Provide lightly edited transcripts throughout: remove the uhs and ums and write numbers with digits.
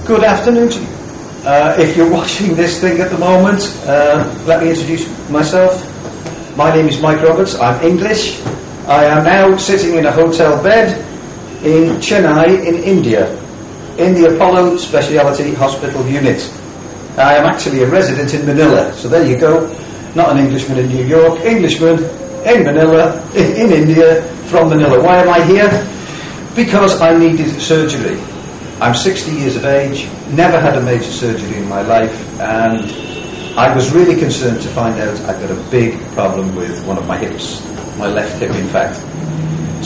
Good afternoon to you. If you're watching this thing at the moment, let me introduce myself. My name is Mike Roberts. I'm English. I am now sitting in a hotel bed in Chennai in India, in the Apollo Specialty Hospital unit. I am actually a resident in Manila, so there you go. Not an Englishman in New York, Englishman in Manila, in India, from Manila. Why am I here? Because I needed surgery. I'm 60 years of age, never had a major surgery in my life, and I was really concerned to find out I've got a big problem with one of my hips, my left hip in fact.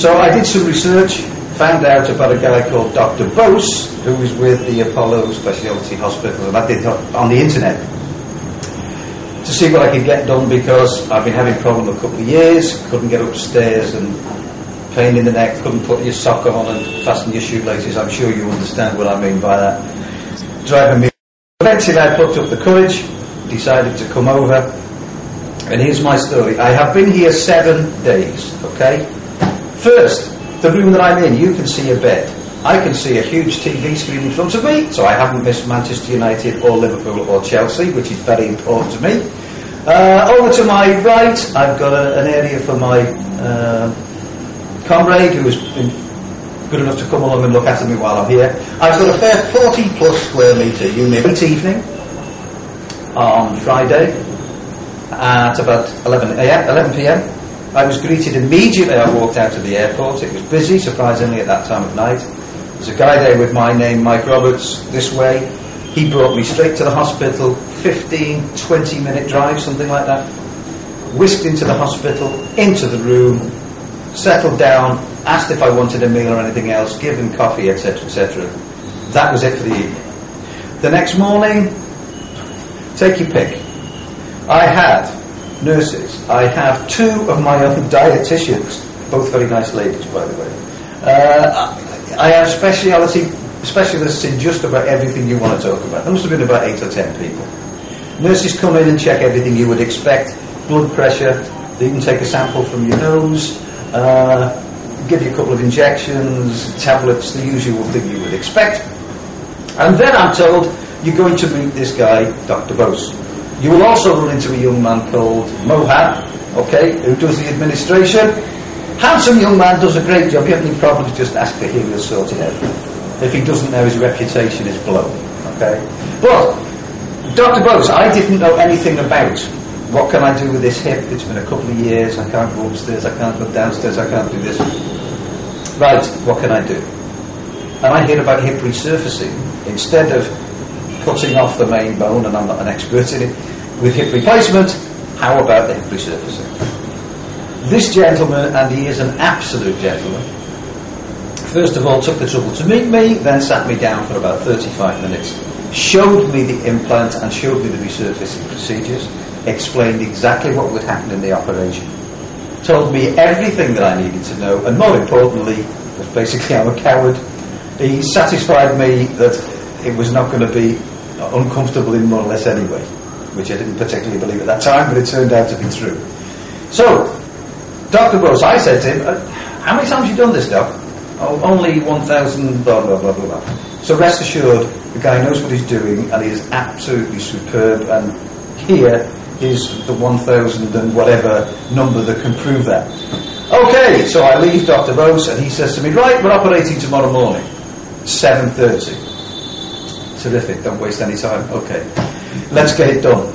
So I did some research, found out about a guy called Dr. Bose, who was with the Apollo Specialty Hospital, and I did it on the internet to see what I could get done, because I've been having a problem a couple of years, couldn't get upstairs, and pain in the neck, couldn't put your sock on and fasten your shoelaces. I'm sure you understand what I mean by that. Driving me. Eventually I plucked up the courage, decided to come over, and here's my story. I have been here 7 days, okay? First, the room that I'm in, you can see a bed. I can see a huge TV screen in front of me, so I haven't missed Manchester United or Liverpool or Chelsea, which is very important to me. Over to my right, I've got an area for my comrade who has been good enough to come along and look after me while I'm here. I've got a fair 40 plus square metre unit. Late evening on Friday at about 11 p.m. I was greeted immediately. I walked out of the airport. It was busy, surprisingly, at that time of night. There's a guy there with my name, Mike Roberts, this way. He brought me straight to the hospital, 15-20 minute drive, something like that. Whisked into the hospital, into the room, settled down, asked if I wanted a meal or anything else, given coffee, etc., etc. That was it for the evening. The next morning, take your pick. I had nurses. I have 2 of my own dietitians, both very nice ladies, by the way. I have specialists in just about everything you want to talk about. There must have been about 8 or 10 people. Nurses come in and check everything you would expect: blood pressure, they even take a sample from your nose, give you a couple of injections, tablets, the usual thing you would expect. And then I'm told you're going to meet this guy, Dr. Bose. You will also run into a young man called Mohab, okay, who does the administration. Handsome young man, does a great job. If you have any problems, just ask for him, he'll sort it out. If he doesn't know, his reputation is blown, okay? But Dr. Bose, I didn't know anything about what can I do with this hip. It's been a couple of years, I can't go upstairs, I can't go downstairs, I can't do this. Right, what can I do? And I hear about hip resurfacing. Instead of cutting off the main bone, and I'm not an expert in it, with hip replacement, how about the hip resurfacing? This gentleman, and he is an absolute gentleman, first of all took the trouble to meet me, then sat me down for about 35 minutes, showed me the implant and showed me the resurfacing procedures, explained exactly what would happen in the operation, told me everything that I needed to know, and more importantly, because basically I'm a coward, he satisfied me that it was not going to be uncomfortable in more or less anyway, which I didn't particularly believe at that time, but it turned out to be true. So, Dr. Bose, I said to him, how many times have you done this, Doc? Oh, only 1,000, blah, blah, blah, blah, blah. So rest assured, the guy knows what he's doing, and he is absolutely superb, and here is the 1,000 and whatever number that can prove that. Okay, so I leave Dr. Bose, and he says to me, right, we're operating tomorrow morning, 7:30. Terrific, don't waste any time. Okay, let's get it done.